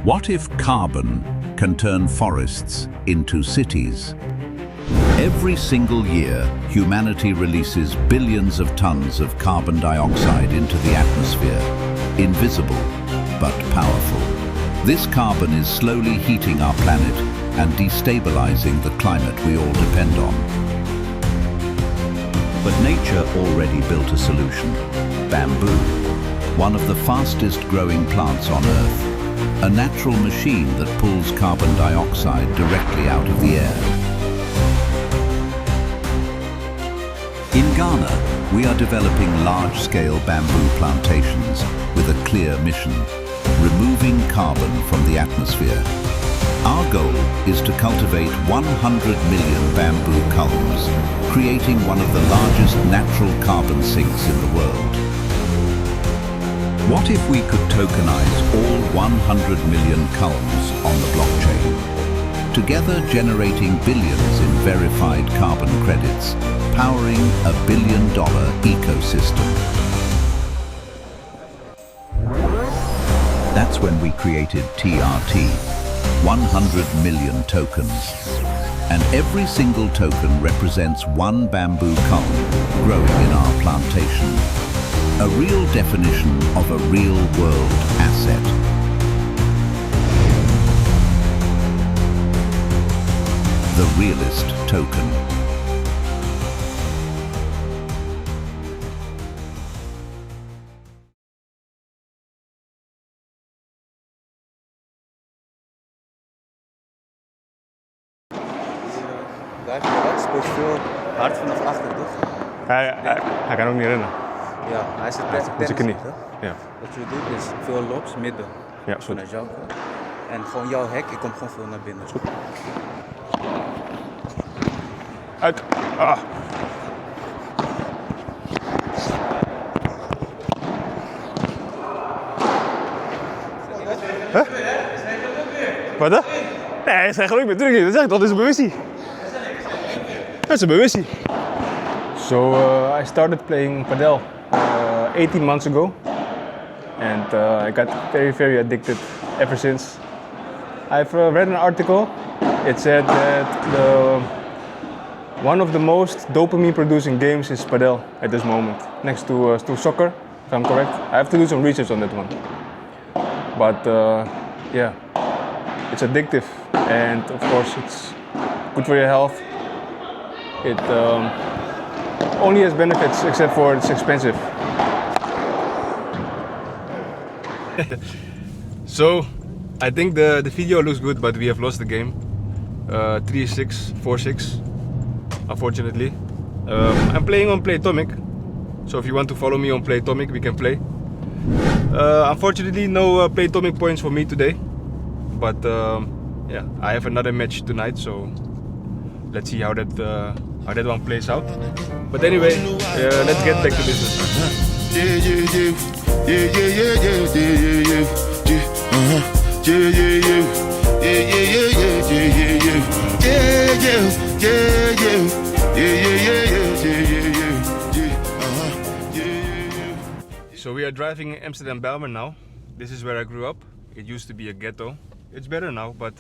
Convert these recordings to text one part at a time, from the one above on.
What if carbon can turn forests into cities? Every single year, humanity releases billions of tons of carbon dioxide into the atmosphere. Invisible, but powerful. This carbon is slowly heating our planet and destabilizing the climate we all depend on. But nature already built a solution. Bamboo, one of the fastest growing plants on Earth. A natural machine that pulls carbon dioxide directly out of the air. In Ghana, we are developing large-scale bamboo plantations with a clear mission: removing carbon from the atmosphere. Our goal is to cultivate 100 million bamboo culms, creating one of the largest natural carbon sinks in the world. What if we could tokenize all 100 million culms on the blockchain, together generating billions in verified carbon credits, powering a billion-dollar ecosystem? That's when we created TRT, 100 million tokens. And every single token represents one bamboo culm growing in our plantation. A real definition of a real-world asset. The realist token. Daar spoort veel hard vanaf achter, toch? Hij kan ook niet rennen. Ja, hij zit Met zijn knie. Ja. Wat je doet is veel lobs, midden. Ja, is goed. Naar jouw kant. En gewoon jouw hek, ik kom gewoon veel naar binnen. Goed. Uit. Ah. Huh? Wat dan? Nee, het is geen geluk meer. Druk niet. Dat zeg ik toch, dat is een bewustie. Dat is een bewustie. So I started playing padel 18 months ago, and I got very addicted ever since. I've read an article. It said that one of the most dopamine producing games is padel at this moment, next to soccer, if I'm correct. I have to do some research on that one. But yeah, it's addictive, and of course it's good for your health. It only has benefits, except for it's expensive. So, I think the video looks good, but we have lost the game. 3-6, 4-6, unfortunately. I'm playing on Playtomic, so if you want to follow me on Playtomic, we can play. Unfortunately, no Playtomic points for me today, but yeah, I have another match tonight, so let's see how that one plays out. But anyway, let's get back to business. So we are driving in Amsterdam Belmer now. This is where I grew up. It used to be a ghetto. It's better now, but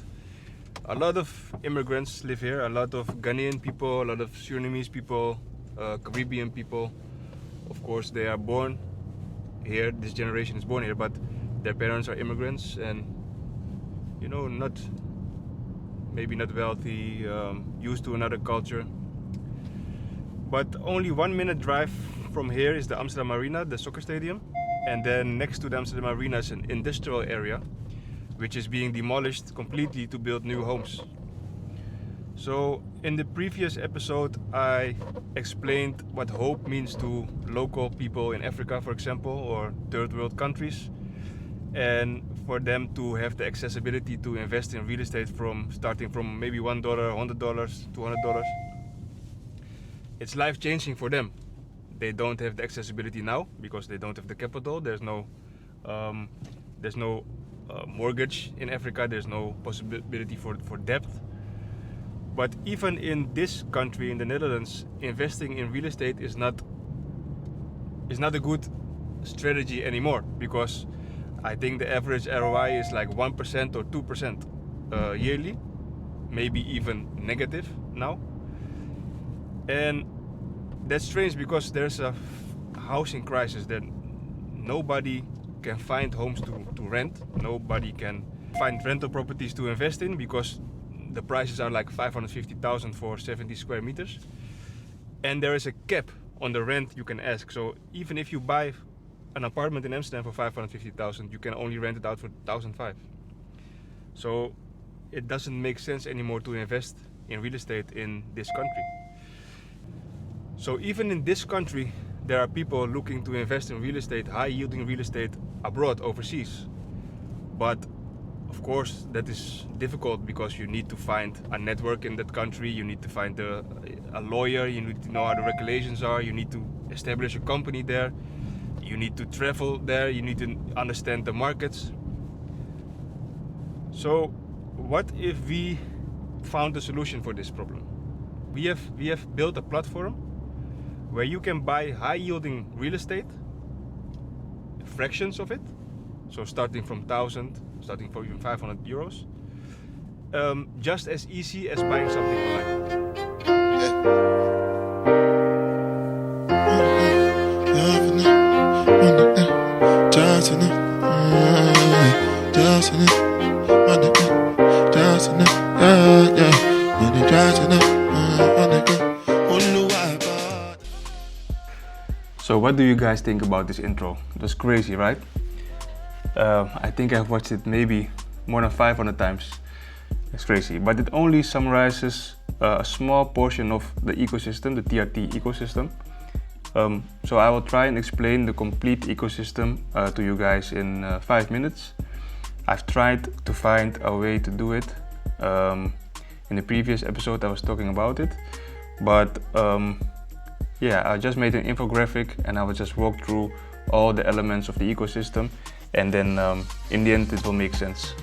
a lot of immigrants live here. A lot of Ghanaian people, a lot of Surinamese people, Caribbean people. Of course, they are born here. This generation is born here, but their parents are immigrants, and you know, maybe not wealthy, used to another culture. But only 1 minute drive from here is the Amsterdam Arena, the soccer stadium, and then next to the Amsterdam Arena is an industrial area, which is being demolished completely to build new homes. So in the previous episode, I explained what hope means to local people in Africa, for example, or third world countries, and for them to have the accessibility to invest in real estate starting from maybe $1, $100, $200. It's life-changing for them. They don't have the accessibility now because they don't have the capital. There's no mortgage in Africa. There's no possibility for debt. But even in this country, in the Netherlands, investing in real estate is not a good strategy anymore, because I think the average ROI is like 1% or 2% yearly, maybe even negative now. And that's strange because there's a housing crisis that nobody can find homes to rent. Nobody can find rental properties to invest in because the prices are like 550,000 for 70 square meters. And there is a cap on the rent you can ask. So even if you buy an apartment in Amsterdam for 550,000, you can only rent it out for 1,500. So it doesn't make sense anymore to invest in real estate in this country. So even in this country, there are people looking to invest in real estate, high yielding real estate abroad, overseas. But of course, that is difficult because you need to find a network in that country, you need to find a lawyer, you need to know how the regulations are, you need to establish a company there, you need to travel there, you need to understand the markets. So what if we found a solution for this problem? We have built a platform where you can buy high yielding real estate, fractions of it, so starting from 1,000, starting from even 500 euros, just as easy as buying something online. So what do you guys think about this intro? That's crazy, right? I think I've watched it maybe more than 500 times. It's crazy, but it only summarizes a small portion of the ecosystem, the TRT ecosystem. So I will try and explain the complete ecosystem to you guys in 5 minutes. I've tried to find a way to do it. In the previous episode I was talking about it, but yeah, I just made an infographic and I will just walk through all the elements of the ecosystem, and then in the end it will make sense.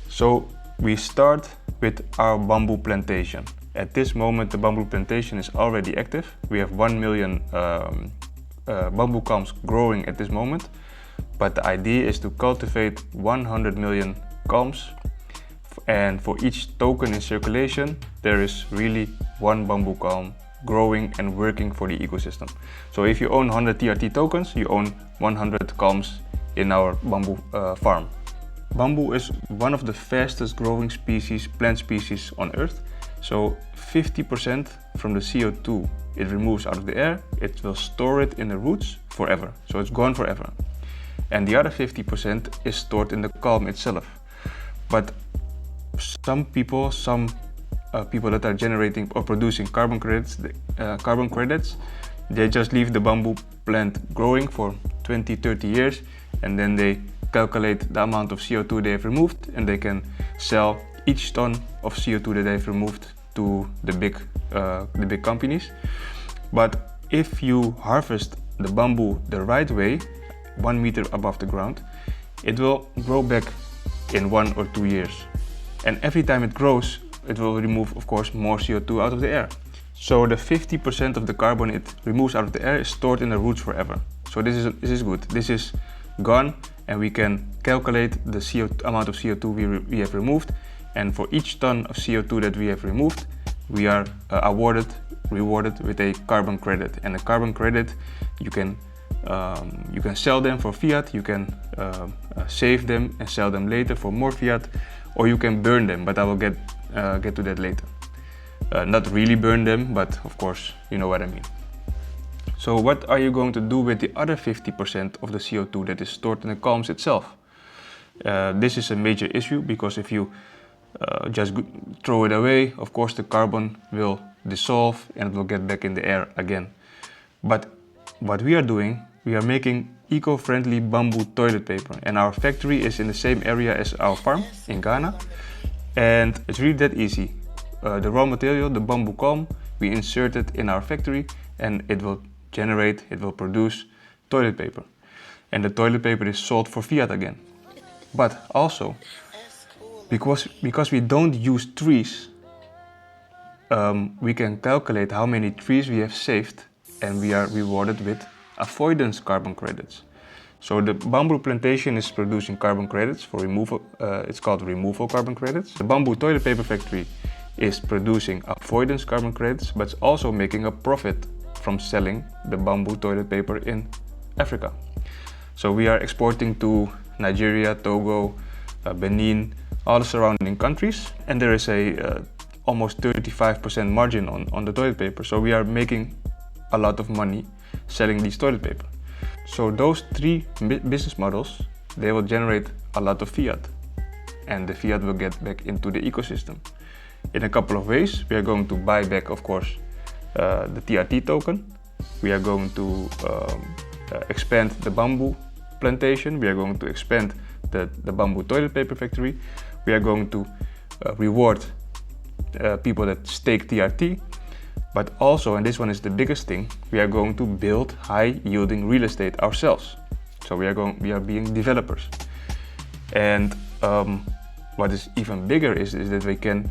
So we start with our bamboo plantation. At this moment the bamboo plantation is already active. We have 1 million bamboo culms growing at this moment, but the idea is to cultivate 100 million culms, and for each token in circulation there is really one bamboo culm growing and working for the ecosystem. So if you own 100 TRT tokens, you own 100 culms in our bamboo farm. Bamboo is one of the fastest growing plant species on Earth. So 50% from the CO2 it removes out of the air, it will store it in the roots forever. So it's gone forever. And the other 50% is stored in the culm itself. But some people that are generating or producing carbon credits, they just leave the bamboo plant growing for 20-30 years, and then they calculate the amount of CO2 they have removed, and they can sell each ton of CO2 that they've removed to the big companies. But if you harvest the bamboo the right way, 1 meter above the ground, it will grow back in 1 or 2 years. And every time it grows, it will remove, of course, more CO2 out of the air. So the 50% of the carbon it removes out of the air is stored in the roots forever. So this is good. This is gone, and we can calculate the amount of CO2 we have removed. And for each ton of CO2 that we have removed, we are rewarded with a carbon credit. And a carbon credit, you can sell them for fiat, you can save them and sell them later for more fiat, or you can burn them, but I will get to that later. Not really burn them, but of course you know what I mean. So what are you going to do with the other 50% of the CO2 that is stored in the culms itself? This is a major issue, because if you just throw it away, of course the carbon will dissolve and it will get back in the air again. But what we are doing, we are making eco-friendly bamboo toilet paper, and our factory is in the same area as our farm in Ghana, and it's really that easy. The raw material, the bamboo culm, we insert it in our factory, and it will produce toilet paper, and the toilet paper is sold for fiat again. But also, because we don't use trees, we can calculate how many trees we have saved, and we are rewarded with avoidance carbon credits. So the bamboo plantation is producing carbon credits for removal. It's called removal carbon credits. The bamboo toilet paper factory is producing avoidance carbon credits, but it's also making a profit from selling the bamboo toilet paper in Africa. So we are exporting to Nigeria, Togo, Benin, all the surrounding countries, and there is a almost 35% margin on the toilet paper. So we are making a lot of money selling these toilet paper. So those three business models, they will generate a lot of fiat, and the fiat will get back into the ecosystem. In a couple of ways, we are going to buy back, of course, the TRT token. We are going to expand the bamboo plantation. We are going to expand the bamboo toilet paper factory. We are going to reward people that stake TRT. But also, and this one is the biggest thing, we are going to build high-yielding real estate ourselves. So we are being developers. And what is even bigger is that we can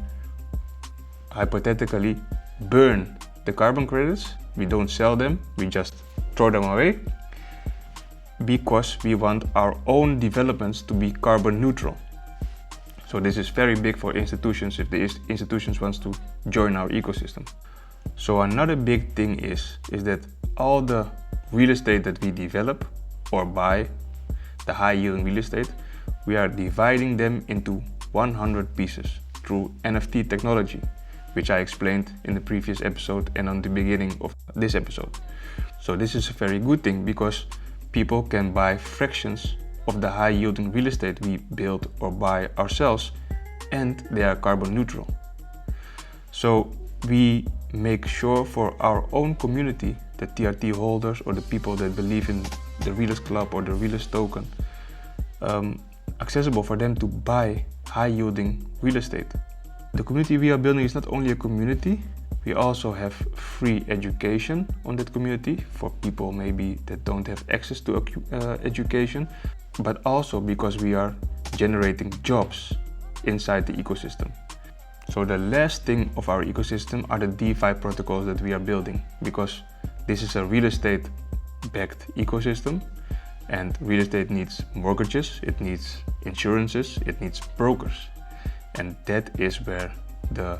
hypothetically burn the carbon credits. We don't sell them, we just throw them away, because we want our own developments to be carbon neutral. So this is very big for institutions if the institutions want to join our ecosystem. So another big thing is that all the real estate that we develop or buy, the high yielding real estate, we are dividing them into 100 pieces through NFT technology, which I explained in the previous episode and on the beginning of this episode. So this is a very good thing because people can buy fractions of the high yielding real estate we build or buy ourselves, and they are carbon neutral. So we make sure for our own community, the TRT holders or the people that believe in the Realist Club or the Realist token, accessible for them to buy high-yielding real estate. The community we are building is not only a community, we also have free education on that community for people maybe that don't have access to education, but also because we are generating jobs inside the ecosystem. So the last thing of our ecosystem are the DeFi protocols that we are building, because this is a real estate backed ecosystem, and real estate needs mortgages, it needs insurances, it needs brokers. And that is where the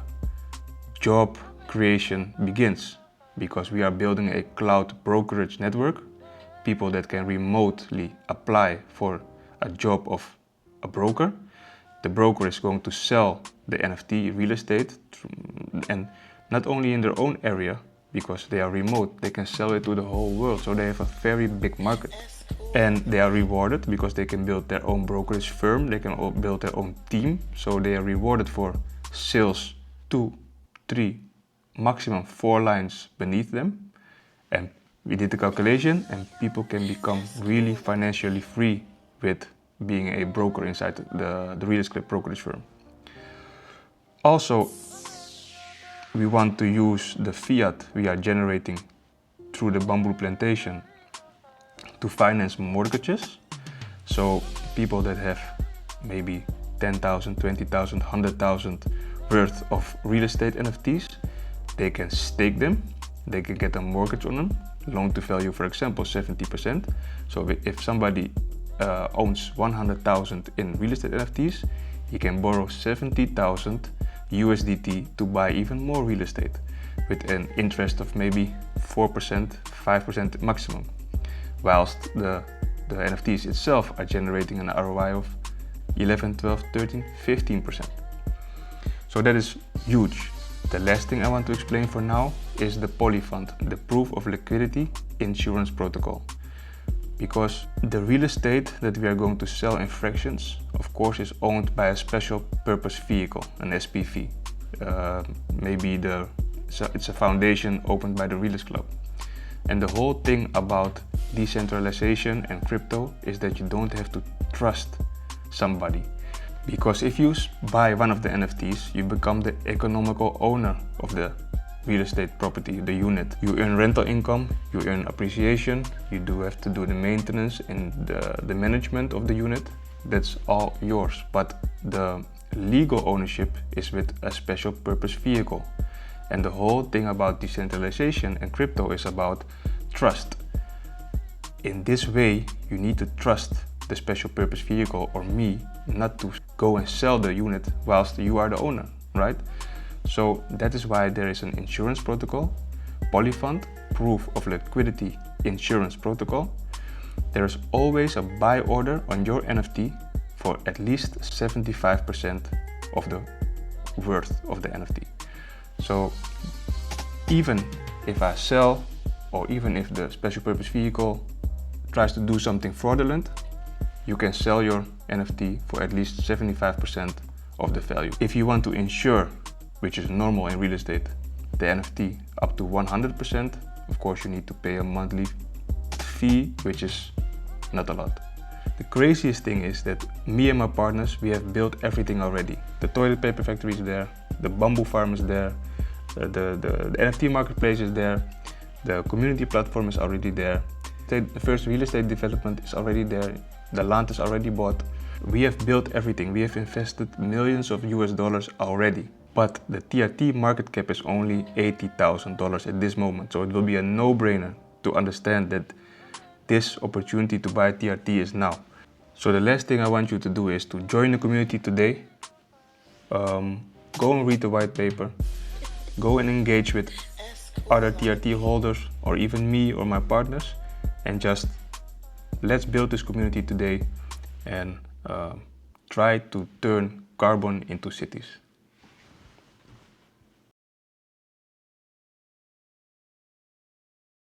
job creation begins, because we are building a cloud brokerage network, people that can remotely apply for a job of a broker. The broker is going to sell the NFT real estate, and not only in their own area, because they are remote, they can sell it to the whole world. So they have a very big market, and they are rewarded because they can build their own brokerage firm, they can build their own team. So they are rewarded for sales 2, 3, maximum 4 lines beneath them. And we did the calculation, and people can become really financially free with being a broker inside the Realist Club brokerage firm. Also, we want to use the fiat we are generating through the bamboo plantation to finance mortgages. So people that have maybe 10,000, 20,000, 100,000 worth of real estate NFTs, they can stake them, they can get a mortgage on them, loan to value, for example, 70%. So if somebody owns 100,000 in real estate NFTs, he can borrow 70,000 USDT to buy even more real estate with an interest of maybe 4%, 5% maximum, whilst the NFTs itself are generating an ROI of 11, 12, 13, 15%. So that is huge. The last thing I want to explain for now is the Polyfund, the proof of liquidity insurance protocol. Because the real estate that we are going to sell in fractions, of course, is owned by a special purpose vehicle, an SPV. Maybe it's a foundation opened by the Realist Club. And the whole thing about decentralization and crypto is that you don't have to trust somebody. Because if you buy one of the NFTs, you become the economical owner of the real estate property, the unit. You earn rental income, you earn appreciation, you do have to do the maintenance and the management of the unit. That's all yours. But the legal ownership is with a special purpose vehicle. And the whole thing about decentralization and crypto is about trust. In this way, you need to trust the special purpose vehicle or me not to go and sell the unit whilst you are the owner, right? So that is why there is an insurance protocol, Polyfund, proof of liquidity insurance protocol. There is always a buy order on your NFT for at least 75% of the worth of the NFT. So even if I sell, or even if the special purpose vehicle tries to do something fraudulent, you can sell your NFT for at least 75% of the value. If you want to insure, which is normal in real estate, the NFT up to 100%, of course you need to pay a monthly fee, which is not a lot. The craziest thing is that me and my partners, we have built everything already. The toilet paper factory is there, the bamboo farm is there, the NFT marketplace is there, the community platform is already there, the first real estate development is already there, the land is already bought. We have built everything. We have invested millions of US dollars already. But the TRT market cap is only $80,000 at this moment. So it will be a no-brainer to understand that this opportunity to buy TRT is now. So the last thing I want you to do is to join the community today. Go and read the white paper. Go and engage with other TRT holders or even me or my partners. And just let's build this community today and try to turn carbon into cities.